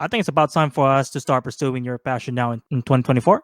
I think it's about time for us to start pursuing your passion now in 2024.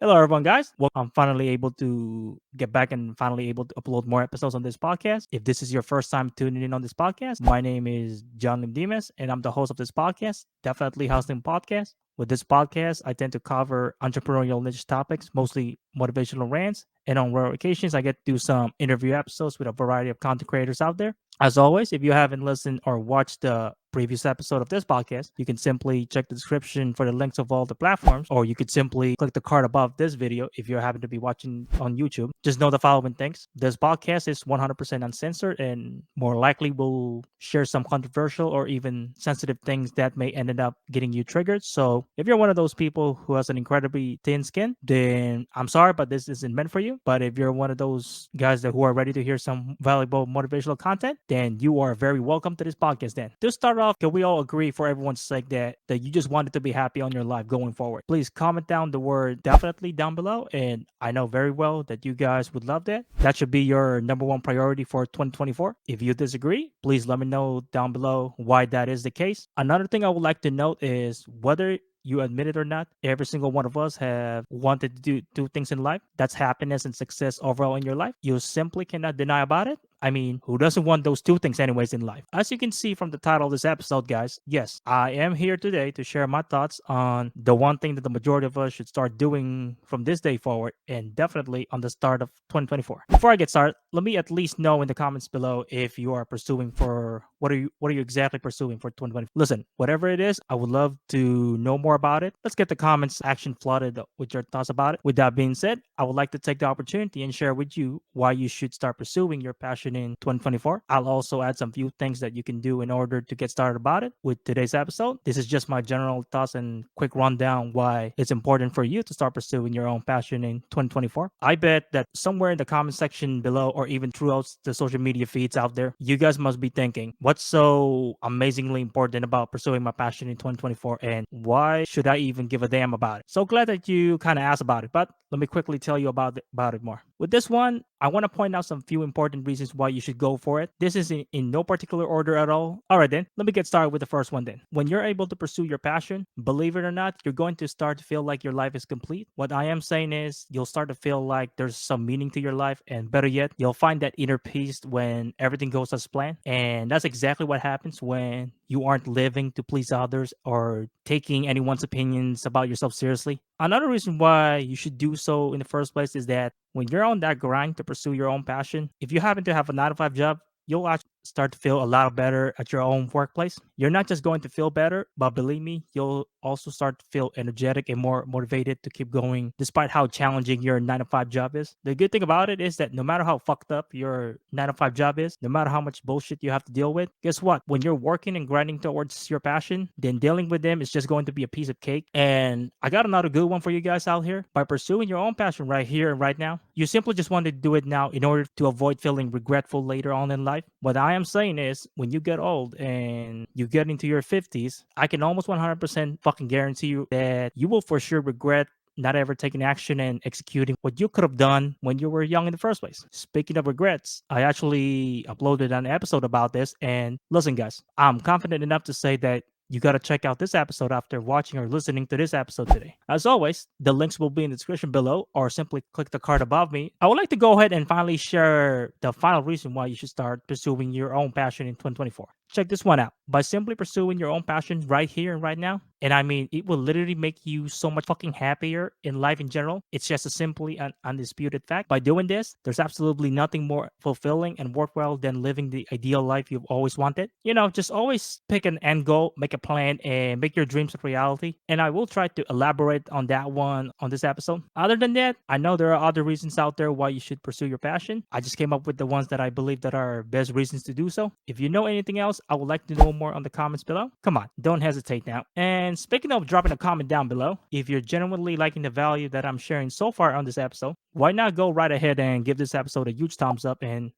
Hello, everyone, guys. Well, I'm finally able to get back and finally able to upload more episodes on this podcast. If this is your first time tuning in on this podcast, my name is John Limdimas, and I'm the host of this podcast, definitely Hustlin Podcast. With this podcast, I tend to cover entrepreneurial niche topics, mostly motivational rants, and on rare occasions, I get to do some interview episodes with a variety of content creators out there. As always, if you haven't listened or watched the previous episode of this podcast, you can simply check the description for the links of all the platforms, or you could simply click the card above this video if you happen to be watching on YouTube. Just know the following things. This podcast is 100% uncensored and more likely will share some controversial or even sensitive things that may end up getting you triggered. So if you're one of those people who has an incredibly thin skin, then I'm sorry, but this isn't meant for you. But if you're one of those guys who are ready to hear some valuable motivational content, then you are very welcome to this podcast. Then to start off, can we all agree for everyone's sake that you just wanted to be happy on your life going forward? Please comment down the word definitely down below, and I know very well that you guys would love that. That should be your number one priority for 2024. If you disagree, please let me know down below why that is the case. Another thing I would like to note is whether you admit it or not, every single one of us have wanted to do two things in life. That's happiness and success overall in your life. You simply cannot deny about it. I mean, who doesn't want those two things anyways in life? As you can see from the title of this episode, guys, yes, I am here today to share my thoughts on the one thing that the majority of us should start doing from this day forward, and definitely on the start of 2024. Before I get started, let me at least know in the comments below if you are pursuing for what are you exactly pursuing for 2020. Listen, whatever it is, I would love to know more about it. Let's get the comments action flooded with your thoughts about it. With that being said, I would like to take the opportunity and share with you why you should start pursuing your passion in 2024. I'll also add some few things that you can do in order to get started about it with today's episode. This is just my general thoughts and quick rundown why it's important for you to start pursuing your own passion in 2024. I bet that somewhere in the comment section below or even throughout the social media feeds out there, you guys must be thinking, what's so amazingly important about pursuing my passion in 2024, and why should I even give a damn about it? So glad that you kind of asked about it, but let me quickly tell you about it more. With this one, I want to point out some few important reasons why you should go for it. This is in no particular order at all. All right, then, let me get started with the first one then. When you're able to pursue your passion, believe it or not, you're going to start to feel like your life is complete. What I am saying is you'll start to feel like there's some meaning to your life, and better yet, you'll find that inner peace when everything goes as planned. And that's exactly what happens when you aren't living to please others or taking anyone's opinions about yourself seriously. Another reason why you should do so in the first place is that when you're on that grind to pursue your own passion, if you happen to have a 9 to 5 job, you'll actually start to feel a lot better at your own workplace. You're not just going to feel better, but believe me, you'll also start to feel energetic and more motivated to keep going despite how challenging your 9 to 5 job is. The good thing about it is that no matter how fucked up your 9 to 5 job is, no matter how much bullshit you have to deal with, guess what? When you're working and grinding towards your passion, then dealing with them is just going to be a piece of cake. And I got another good one for you guys out here. By pursuing your own passion right here and right now, you simply just want to do it now in order to avoid feeling regretful later on in life. What I am saying is, when you get old and you get into your 50s, I can almost 100% fucking guarantee you that you will for sure regret not ever taking action and executing what you could have done when you were young in the first place. Speaking of regrets, I actually uploaded an episode about this. And listen, guys, I'm confident enough to say that you got to check out this episode after watching or listening to this episode today. As always, the links will be in the description below, or simply click the card above me. I would like to go ahead and finally share the final reason why you should start pursuing your own passion in 2024. Check this one out. By simply pursuing your own passion right here and right now, and I mean, it will literally make you so much fucking happier in life in general. It's just a simply an undisputed fact. By doing this, there's absolutely nothing more fulfilling and worthwhile than living the ideal life you've always wanted. You know, just always pick an end goal, make a plan, and make your dreams a reality. And I will try to elaborate on that one on this episode. Other than that, I know there are other reasons out there why you should pursue your passion. I just came up with the ones that I believe that are best reasons to do so. If you know anything else, I would like to know more on the comments below. Come on, don't hesitate now. And speaking of dropping a comment down below, if you're genuinely liking the value that I'm sharing so far on this episode, why not go right ahead and give this episode a huge thumbs up, and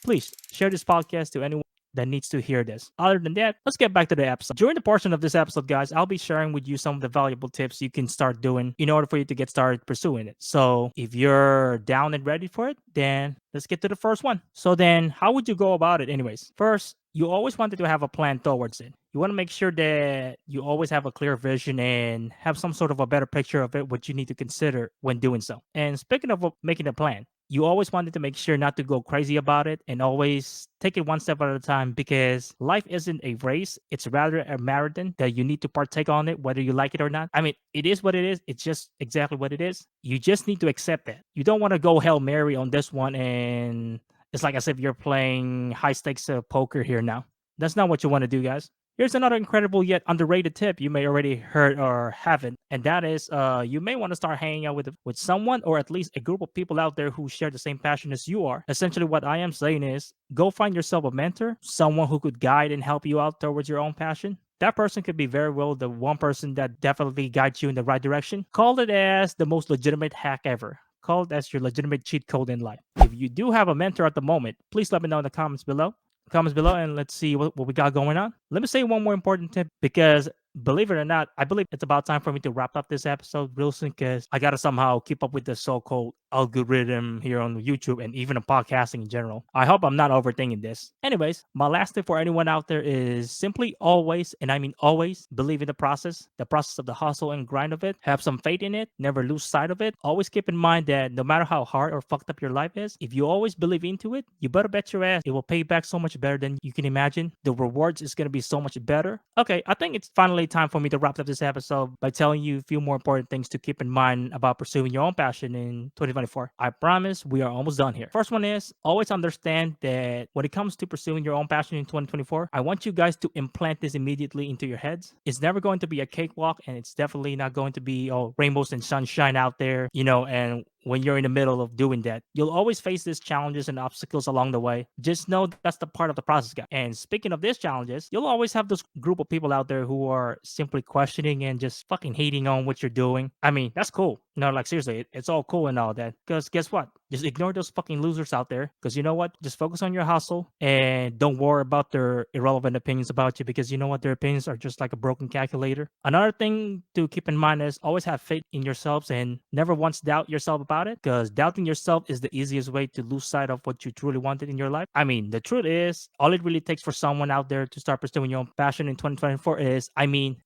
please share this podcast to anyone that needs to hear this. Other than that, let's get back to the episode. During the portion of this episode, guys, I'll be sharing with you some of the valuable tips you can start doing in order for you to get started pursuing it. So if you're down and ready for it, then let's get to the first one. So then, how would you go about it anyways? First, you always wanted to have a plan towards it. You want to make sure that you always have a clear vision and have some sort of a better picture of it, what you need to consider when doing so. And speaking of making a plan, you always wanted to make sure not to go crazy about it and always take it one step at a time, because life isn't a race. It's rather a marathon that you need to partake on it, whether you like it or not. I mean, it is what it is. It's just exactly what it is. You just need to accept that. You don't want to go Hail Mary on this one, and it's like as if you're playing high stakes poker here now. That's not what you want to do, guys. Here's another incredible yet underrated tip you may already heard or haven't, and that is you may want to start hanging out with someone or at least a group of people out there who share the same passion as you are. Essentially, what I am saying is go find yourself a mentor, someone who could guide and help you out towards your own passion. That person could be very well the one person that definitely guides you in the right direction. Call it as the most legitimate hack ever. Call it as your legitimate cheat code in life. If you do have a mentor at the moment, please let me know in the comments below, and let's see what we got going on. Let me say one more important tip, because believe it or not, I believe it's about time for me to wrap up this episode real soon, because I gotta somehow keep up with the so-called algorithm here on YouTube and even on podcasting in general. I hope I'm not overthinking this. Anyways, my last tip for anyone out there is simply always, and I mean always, believe in the process of the hustle and grind of it. Have some faith in it. Never lose sight of it. Always keep in mind that no matter how hard or fucked up your life is, if you always believe into it, you better bet your ass it will pay back so much better than you can imagine. The rewards is gonna be so much better. Okay, I think it's finally time for me to wrap up this episode by telling you a few more important things to keep in mind about pursuing your own passion in 2024. I promise we are almost done here. First one is always understand that when it comes to pursuing your own passion in 2024, I want you guys to implant this immediately into your heads. It's never going to be a cakewalk, and it's definitely not going to be all rainbows and sunshine out there, and when you're in the middle of doing that, you'll always face these challenges and obstacles along the way. Just know that's the part of the process, guys. And speaking of these challenges, you'll always have this group of people out there who are simply questioning and just fucking hating on what you're doing. I mean, that's cool. No, like seriously, it's all cool and all that. Because guess what? Just ignore those fucking losers out there. Because you know what? Just focus on your hustle and don't worry about their irrelevant opinions about you. Because you know what? Their opinions are just like a broken calculator. Another thing to keep in mind is always have faith in yourselves and never once doubt yourself about it. Because doubting yourself is the easiest way to lose sight of what you truly wanted in your life. I mean, the truth is, all it really takes for someone out there to start pursuing your own passion in 2024 is,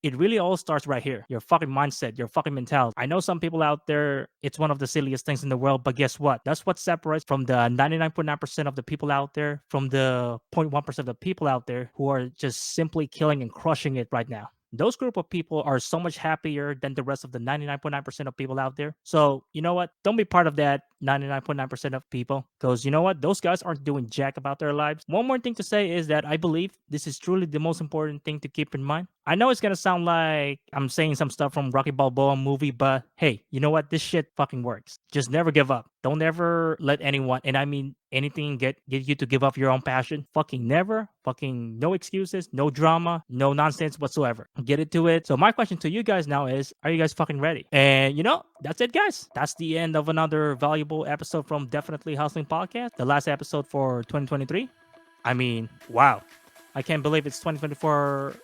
it really all starts right here. Your fucking mindset, your fucking mentality. I know some people out there, it's one of the silliest things in the world, but guess what? That's what separates from the 99.9% of the people out there, from the 0.1% of the people out there who are just simply killing and crushing it right now. Those group of people are so much happier than the rest of the 99.9% of people out there. So, you know what? Don't be part of that 99.9% of people, because you know what? Those guys aren't doing jack about their lives. One more thing to say is that I believe this is truly the most important thing to keep in mind. I know it's gonna sound like I'm saying some stuff from Rocky Balboa movie, but hey, you know what? This shit fucking works. Just never give up. Don't ever let anyone, and I mean anything, get you to give up your own passion. Fucking never. Fucking no excuses, no drama, no nonsense whatsoever. Get into it. So my question to you guys now is, are you guys fucking ready? And that's it, guys. That's the end of another valuable episode from Definitely Hustling Podcast. The last episode for 2023. I mean, wow. I can't believe it's 2024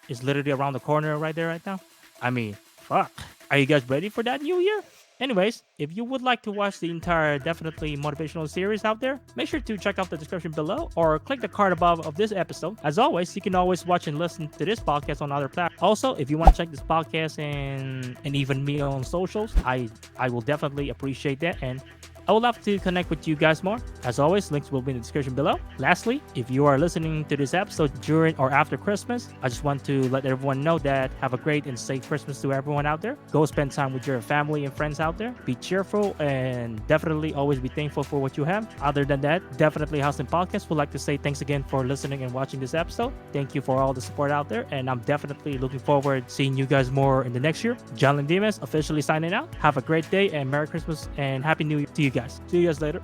is literally around the corner right there right now. I mean, fuck. Are you guys ready for that new year? Anyways, if you would like to watch the entire Definitely Motivational series out there, make sure to check out the description below or click the card above of this episode. As always, you can always watch and listen to this podcast on other platforms. Also, if you want to check this podcast and even me on socials, I will definitely appreciate that, and I would love to connect with you guys more. As always, links will be in the description below. Lastly, if you are listening to this episode during or after Christmas, I just want to let everyone know that have a great and safe Christmas to everyone out there. Go spend time with your family and friends out there. Be cheerful and definitely always be thankful for what you have. Other than that, Definitely Hustling Podcast would like to say thanks again for listening and watching this episode. Thank you for all the support out there, and I'm definitely looking forward to seeing you guys more in the next year. John Limdimas officially signing out. Have a great day and Merry Christmas and Happy New Year to you guys. See you guys later.